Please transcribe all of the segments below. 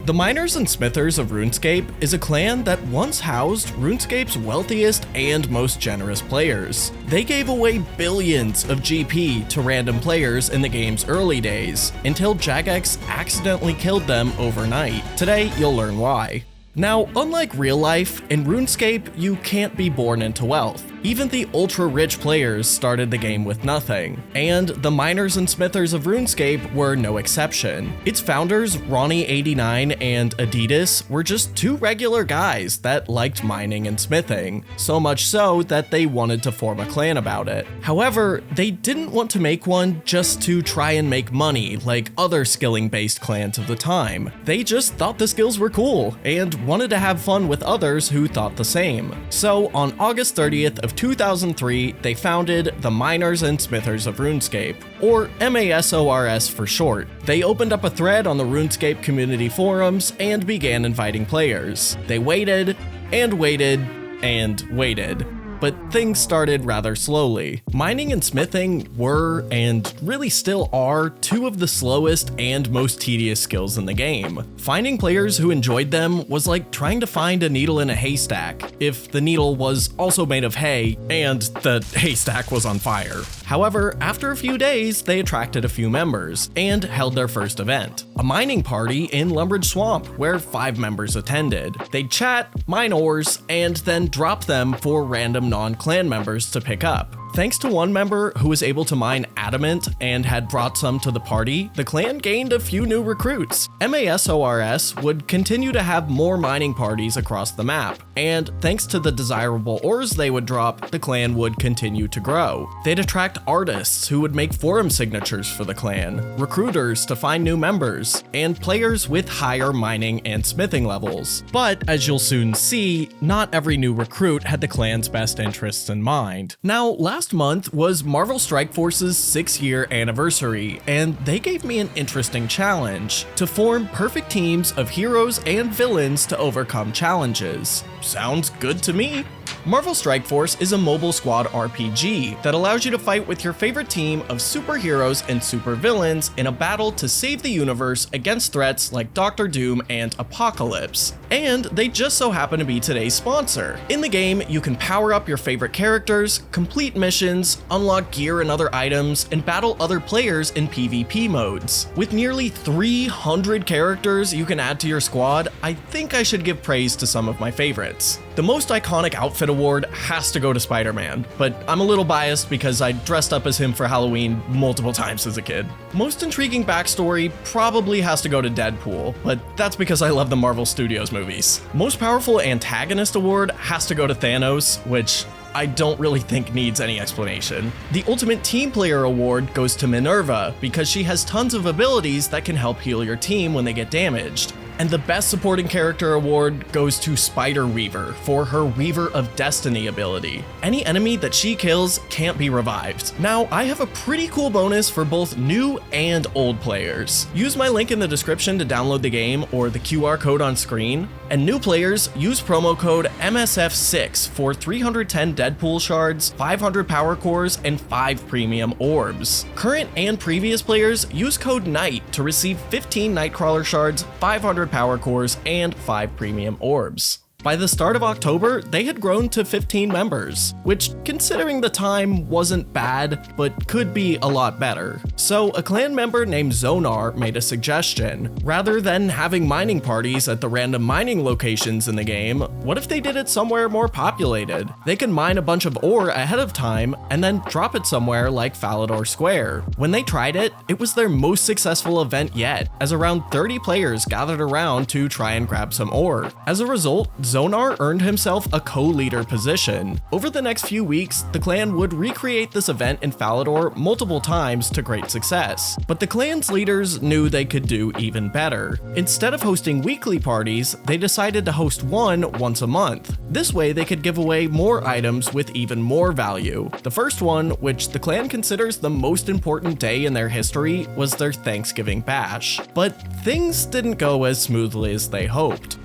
The Miners and Smithers of RuneScape is a clan that once housed RuneScape's wealthiest and most generous players. They gave away billions of GP to random players in the game's early days, until Jagex accidentally killed them overnight. Today, you'll learn why. Now, unlike real life, in RuneScape, you can't be born into wealth. Even the ultra-rich players started the game with nothing, and the Miners and Smithers of RuneScape were no exception. Its founders, Ronnie89 and Adidas, were just two regular guys that liked mining and smithing, so much so that they wanted to form a clan about it. However, they didn't want to make one just to try and make money like other skilling-based clans of the time. They just thought the skills were cool, and wanted to have fun with others who thought the same. So, on August 30th of 2003, they founded the Miners and Smithers of RuneScape, or MaSoRS for short. They opened up a thread on the RuneScape community forums and began inviting players. They waited, and waited, and waited. But things started rather slowly. Mining and smithing were, and really still are, two of the slowest and most tedious skills in the game. Finding players who enjoyed them was like trying to find a needle in a haystack, if the needle was also made of hay and the haystack was on fire. However, after a few days, they attracted a few members, and held their first event. A mining party in Lumbridge Swamp, where 5 members attended. They'd chat, mine ores, and then drop them for random non-clan members to pick up. Thanks to one member who was able to mine adamant and had brought some to the party, the clan gained a few new recruits. MaSoRS would continue to have more mining parties across the map, and thanks to the desirable ores they would drop, the clan would continue to grow. They'd attract artists who would make forum signatures for the clan, recruiters to find new members, and players with higher mining and smithing levels. But as you'll soon see, not every new recruit had the clan's best interests in mind. Now, last month was Marvel Strike Force's 6-year anniversary, and they gave me an interesting challenge: to form perfect teams of heroes and villains to overcome challenges. Sounds good to me. Marvel Strike Force is a mobile squad RPG that allows you to fight with your favorite team of superheroes and supervillains in a battle to save the universe against threats like Doctor Doom and Apocalypse. And they just so happen to be today's sponsor. In the game, you can power up your favorite characters, complete missions, unlock gear and other items, and battle other players in PvP modes. With nearly 300 characters you can add to your squad, I think I should give praise to some of my favorites. The most iconic outfit award has to go to Spider-Man, but I'm a little biased because I dressed up as him for Halloween multiple times as a kid. Most intriguing backstory probably has to go to Deadpool, but that's because I love the Marvel Studios movies. Most powerful antagonist award has to go to Thanos, which I don't really think needs any explanation. The Ultimate Team Player Award goes to Minerva because she has tons of abilities that can help heal your team when they get damaged. And the Best Supporting Character Award goes to Spider Weaver for her Weaver of Destiny ability. Any enemy that she kills can't be revived. Now, I have a pretty cool bonus for both new and old players. Use my link in the description to download the game or the QR code on screen. And new players, use promo code MSF6 for 310 Deadpool shards, 500 power cores, and 5 premium orbs. Current and previous players, use code NIGHT to receive 15 Nightcrawler shards, 500 power cores, and 5 premium orbs. By the start of October, they had grown to 15 members, which, considering the time, wasn't bad, but could be a lot better. So a clan member named Zonar made a suggestion. Rather than having mining parties at the random mining locations in the game, what if they did it somewhere more populated? They could mine a bunch of ore ahead of time, and then drop it somewhere like Falador Square. When they tried it, it was their most successful event yet, as around 30 players gathered around to try and grab some ore. As a result, Zonar earned himself a co-leader position. Over the next few weeks, the clan would recreate this event in Falador multiple times to great success. But the clan's leaders knew they could do even better. Instead of hosting weekly parties, they decided to host one once a month. This way they could give away more items with even more value. The first one, which the clan considers the most important day in their history, was their Thanksgiving Bash. But things didn't go as smoothly as they hoped.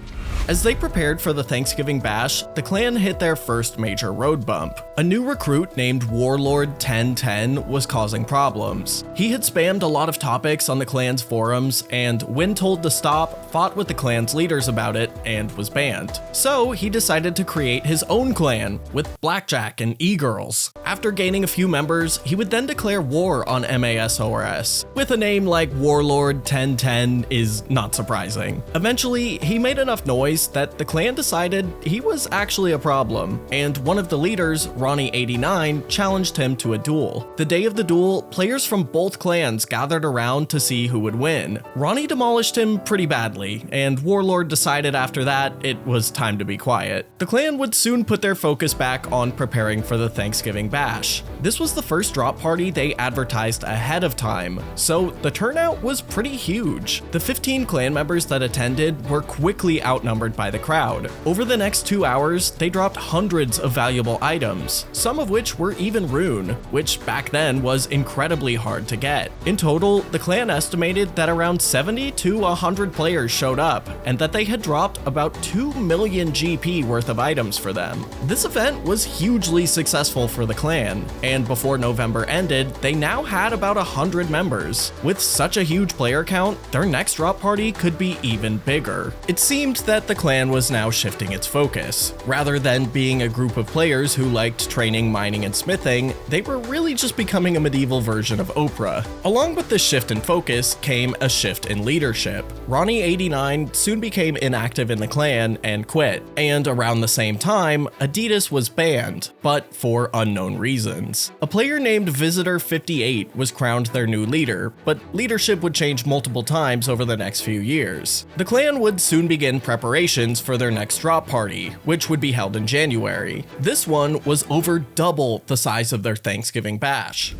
As they prepared for the Thanksgiving Bash, the clan hit their first major road bump. A new recruit named Warlord 1010 was causing problems. He had spammed a lot of topics on the clan's forums, and when told to stop, fought with the clan's leaders about it and was banned. So he decided to create his own clan with Blackjack and e-girls. After gaining a few members, he would then declare war on MaSoRS. With a name like Warlord 1010 is not surprising. Eventually, he made enough noise that the clan decided he was actually a problem, and one of the leaders, Ronnie89, challenged him to a duel. The day of the duel, players from both clans gathered around to see who would win. Ronnie demolished him pretty badly, and Warlord decided after that it was time to be quiet. The clan would soon put their focus back on preparing for the Thanksgiving Bash. This was the first drop party they advertised ahead of time, so the turnout was pretty huge. The 15 clan members that attended were quickly outnumbered by the crowd. Over the next 2 hours, they dropped hundreds of valuable items, some of which were even rune, which back then was incredibly hard to get. In total, the clan estimated that around 70 to 100 players showed up, and that they had dropped about 2 million GP worth of items for them. This event was hugely successful for the clan, and before November ended, they now had about 100 members. With such a huge player count, their next drop party could be even bigger. It seemed that the clan was now shifting its focus. Rather than being a group of players who liked training, mining, and smithing, they were really just becoming a medieval version of Oprah. Along with this shift in focus came a shift in leadership. Ronnie89 soon became inactive in the clan and quit, and around the same time, Adidas was banned, but for unknown reasons. A player named Visitor58 was crowned their new leader, but leadership would change multiple times over the next few years. The clan would soon begin preparations for their next drop party, which would be held in January. This one was over double the size of their Thanksgiving Bash.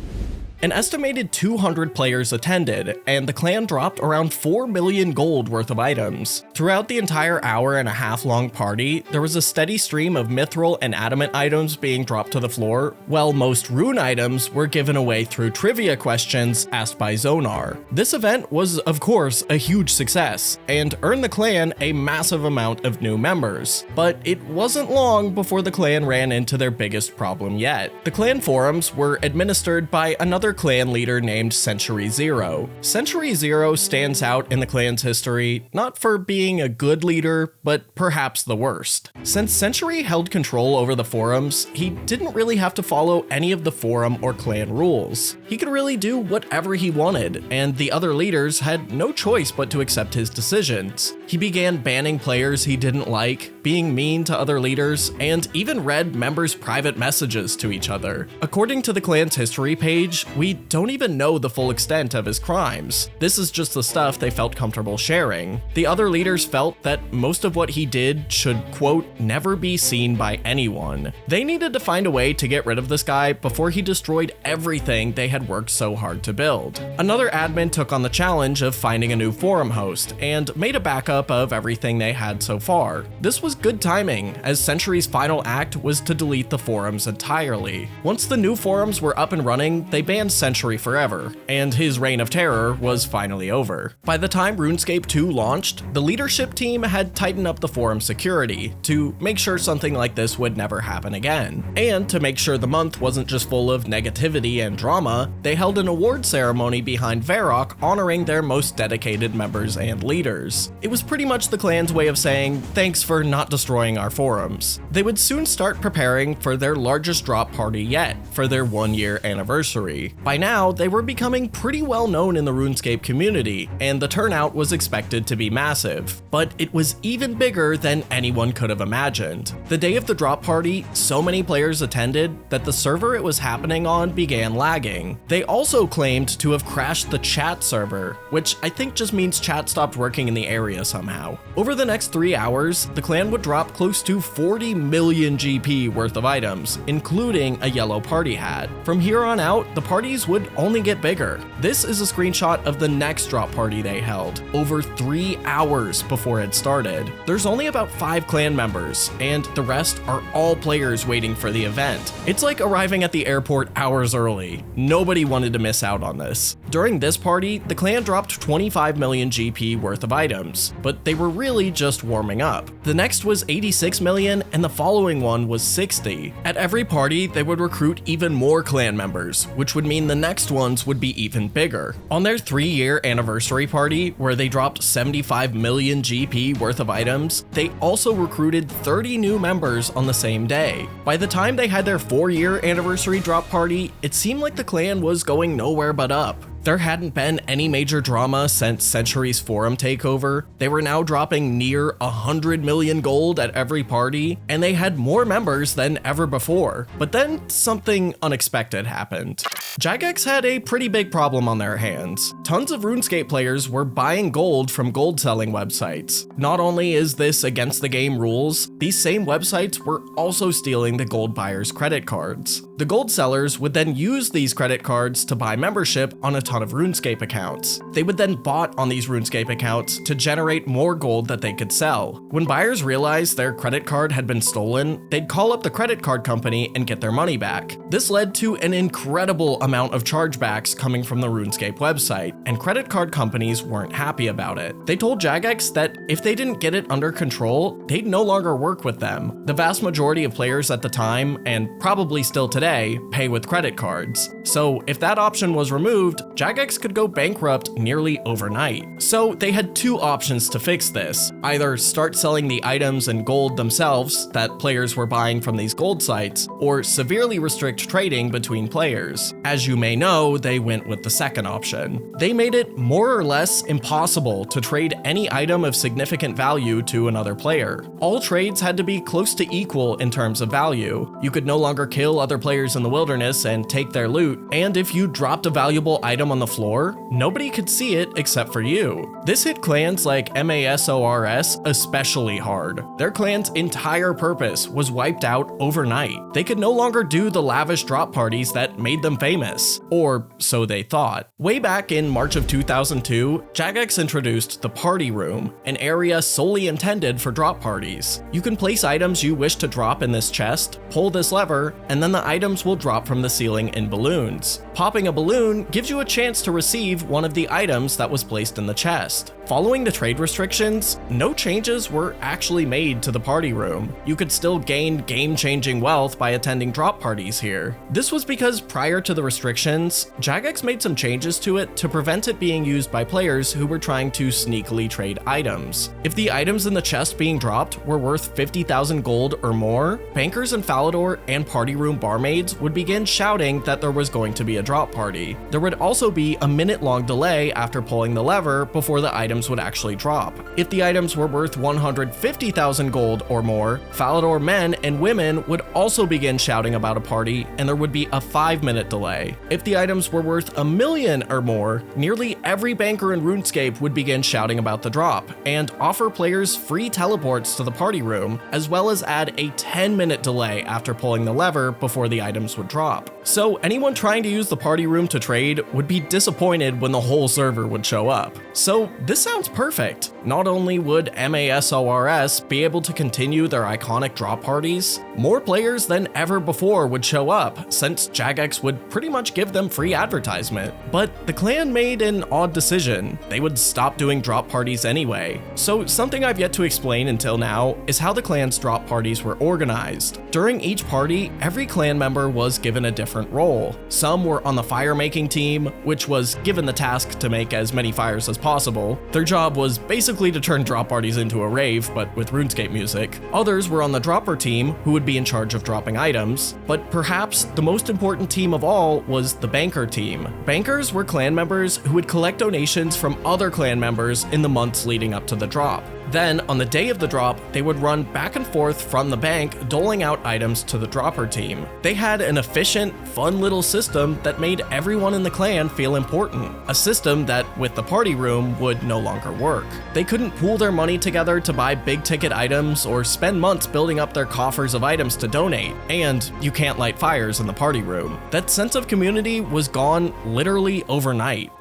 An estimated 200 players attended, and the clan dropped around 4 million gold worth of items. Throughout the entire hour-and-a-half long party, there was a steady stream of mithril and adamant items being dropped to the floor, while most rune items were given away through trivia questions asked by Zonar. This event was, of course, a huge success, and earned the clan a massive amount of new members. But it wasn't long before the clan ran into their biggest problem yet. The clan forums were administered by another clan leader named Century Zero. Century Zero stands out in the clan's history not for being a good leader, but perhaps the worst. Since Century held control over the forums, he didn't really have to follow any of the forum or clan rules. He could really do whatever he wanted, and the other leaders had no choice but to accept his decisions. He began banning players he didn't like, being mean to other leaders, and even read members' private messages to each other. According to the clan's history page, we don't even know the full extent of his crimes. This is just the stuff they felt comfortable sharing. The other leaders felt that most of what he did should, quote, never be seen by anyone. They needed to find a way to get rid of this guy before he destroyed everything they had worked so hard to build. Another admin took on the challenge of finding a new forum host and made a backup of everything they had so far. This was good timing, as Century's final act was to delete the forums entirely. Once the new forums were up and running, they banned Century forever, and his reign of terror was finally over. By the time RuneScape 2 launched, the leadership team had tightened up the forum security to make sure something like this would never happen again. And to make sure the month wasn't just full of negativity and drama, they held an award ceremony behind Varrock honoring their most dedicated members and leaders. It was pretty much the clan's way of saying, thanks for not destroying our forums. They would soon start preparing for their largest drop party yet, for their 1-year anniversary. By now, they were becoming pretty well known in the RuneScape community, and the turnout was expected to be massive. But it was even bigger than anyone could have imagined. The day of the drop party, so many players attended that the server it was happening on began lagging. They also claimed to have crashed the chat server, which I think just means chat stopped working in the area somehow. Over the next 3 hours, the clan would drop close to 40 million GP worth of items, including a yellow party hat. From here on out, the parties would only get bigger. This is a screenshot of the next drop party they held, over 3 hours before it started. There's only about 5 clan members, and the rest are all players waiting for the event. It's like arriving at the airport hours early. Nobody wanted to miss out on this. During this party, the clan dropped 25 million GP worth of items, but they were really just warming up. The next was 86 million, and the following one was 60. At every party, they would recruit even more clan members, which would mean the next ones would be even bigger. On their 3-year anniversary party, where they dropped 75 million GP worth of items, they also recruited 30 new members on the same day. By the time they had their 4-year anniversary drop party, it seemed like the clan was going nowhere but up. There hadn't been any major drama since Century's forum takeover. They were now dropping near 100 million gold at every party, and they had more members than ever before. But then something unexpected happened. Jagex had a pretty big problem on their hands. Tons of RuneScape players were buying gold from gold selling websites. Not only is this against the game rules, these same websites were also stealing the gold buyers' credit cards. The gold sellers would then use these credit cards to buy membership on a ton of RuneScape accounts. They would then bot on these RuneScape accounts to generate more gold that they could sell. When buyers realized their credit card had been stolen, they'd call up the credit card company and get their money back. This led to an incredible amount of chargebacks coming from the RuneScape website, and credit card companies weren't happy about it. They told Jagex that if they didn't get it under control, they'd no longer work with them. The vast majority of players at the time, and probably still today, pay with credit cards. So if that option was removed, Jagex could go bankrupt nearly overnight. So they had two options to fix this. Either start selling the items and gold themselves that players were buying from these gold sites, or severely restrict trading between players. As you may know, they went with the second option. They made it more or less impossible to trade any item of significant value to another player. All trades had to be close to equal in terms of value. You could no longer kill other players in the wilderness and take their loot, and if you dropped a valuable item on the floor, nobody could see it except for you. This hit clans like MaSoRS especially hard. Their clan's entire purpose was wiped out overnight. They could no longer do the lavish drop parties that made them famous, or so they thought. Way back in March of 2002, Jagex introduced the Party Room, an area solely intended for drop parties. You can place items you wish to drop in this chest, pull this lever, and then the items will drop from the ceiling in balloons. Popping a balloon gives you a chance to receive one of the items that was placed in the chest. Following the trade restrictions, no changes were actually made to the Party Room. You could still gain game-changing wealth by attending drop parties here. This was because prior to the restrictions, Jagex made some changes to it to prevent it being used by players who were trying to sneakily trade items. If the items in the chest being dropped were worth 50,000 gold or more, bankers in Falador and Party Room barmaids would begin shouting that there was going to be a drop party. There would also be a minute-long delay after pulling the lever before the items would actually drop. If the items were worth 150,000 gold or more, Falador men and women would also begin shouting about a party, and there would be a 5-minute delay. If the items were worth $1 million or more, nearly every banker in RuneScape would begin shouting about the drop, and offer players free teleports to the Party Room, as well as add a 10-minute delay after pulling the lever before the items would drop. So anyone trying to use the Party Room to trade would be disappointed when the whole server would show up. So this sounds perfect. Not only would MaSoRS be able to continue their iconic drop parties, more players than ever before would show up, since Jagex would pretty much give them free advertisement. But the clan made an odd decision. They would stop doing drop parties anyway. So something I've yet to explain until now is how the clan's drop parties were organized. During each party, every clan member was given a different role. Some were on the fire making team, which was given the task to make as many fires as possible. Their job was basically to turn drop parties into a rave, but with RuneScape music. Others were on the dropper team, who would be in charge of dropping items. But perhaps the most important team of all was the banker team. Bankers were clan members who would collect donations from other clan members in the months leading up to the drop. Then, on the day of the drop, they would run back and forth from the bank, doling out items to the dropper team. They had an efficient, fun little system that made everyone in the clan feel important. A system that, with the Party Room, would no longer work. They couldn't pool their money together to buy big-ticket items or spend months building up their coffers of items to donate. And you can't light fires in the Party Room. That sense of community was gone literally overnight.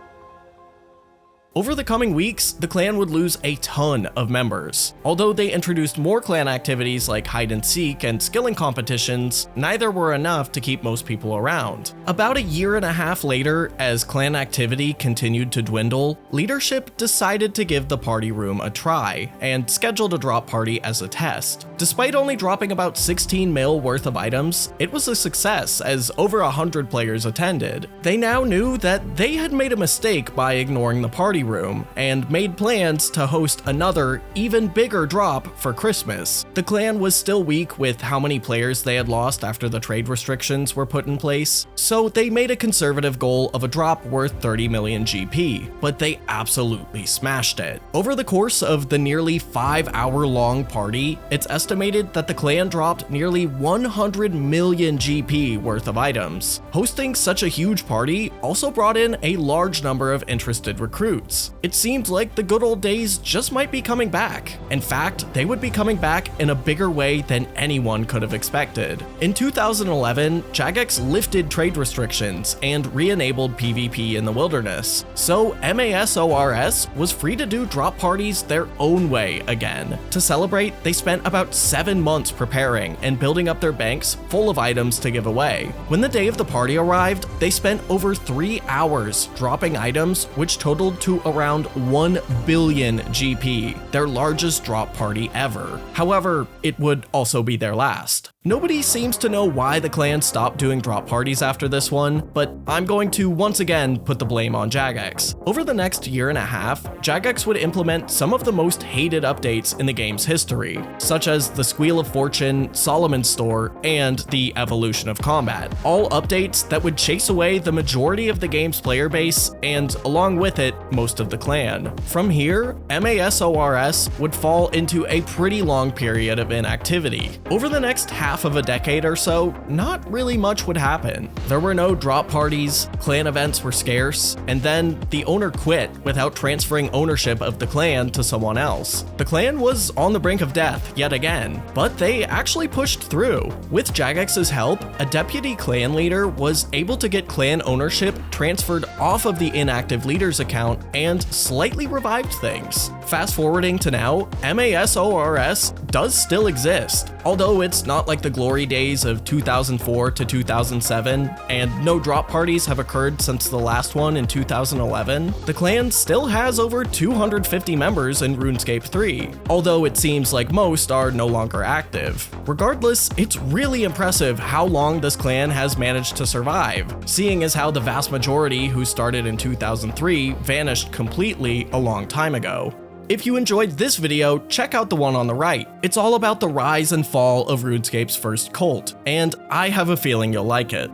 Over the coming weeks, the clan would lose a ton of members. Although they introduced more clan activities like hide and seek and skilling competitions, neither were enough to keep most people around. About a year and a half later, as clan activity continued to dwindle, leadership decided to give the party room a try and scheduled a drop party as a test. Despite only dropping about 16 mil worth of items, it was a success as over 100 players attended. They now knew that they had made a mistake by ignoring the party room and made plans to host another, even bigger drop for Christmas. The clan was still weak with how many players they had lost after the trade restrictions were put in place, so they made a conservative goal of a drop worth 30 million GP, but they absolutely smashed it. Over the course of the nearly 5-hour-long party, it's estimated that the clan dropped nearly 100 million GP worth of items. Hosting such a huge party also brought in a large number of interested recruits. It seemed like the good old days just might be coming back. In fact, they would be coming back in a bigger way than anyone could have expected. In 2011, Jagex lifted trade restrictions and re-enabled PvP in the wilderness, so MaSoRS was free to do drop parties their own way again. To celebrate, they spent about 7 months preparing and building up their banks full of items to give away. When the day of the party arrived, they spent over 3 hours dropping items which totaled to around 1 billion GP, their largest drop party ever. However, it would also be their last. Nobody seems to know why the clan stopped doing drop parties after this one, but I'm going to once again put the blame on Jagex. Over the next year and a half, Jagex would implement some of the most hated updates in the game's history, such as the Squeal of Fortune, Solomon's Store, and the Evolution of Combat. All updates that would chase away the majority of the game's player base, and along with it, most of the clan. From here, MaSoRS would fall into a pretty long period of inactivity. Over the next half of a decade or so, not really much would happen. There were no drop parties, clan events were scarce, and then the owner quit without transferring ownership of the clan to someone else. The clan was on the brink of death yet again, but they actually pushed through. With Jagex's help, a deputy clan leader was able to get clan ownership transferred off of the inactive leader's account and slightly revived things. Fast forwarding to now, MaSoRS does still exist, although it's not like the glory days of 2004 to 2007, and no drop parties have occurred since the last one in 2011. The clan still has over 250 members in RuneScape 3, although it seems like most are no longer active. Regardless, it's really impressive how long this clan has managed to survive, seeing as how the vast majority who started in 2003 vanished completely a long time ago. If you enjoyed this video, check out the one on the right. It's all about the rise and fall of RuneScape's first cult, and I have a feeling you'll like it.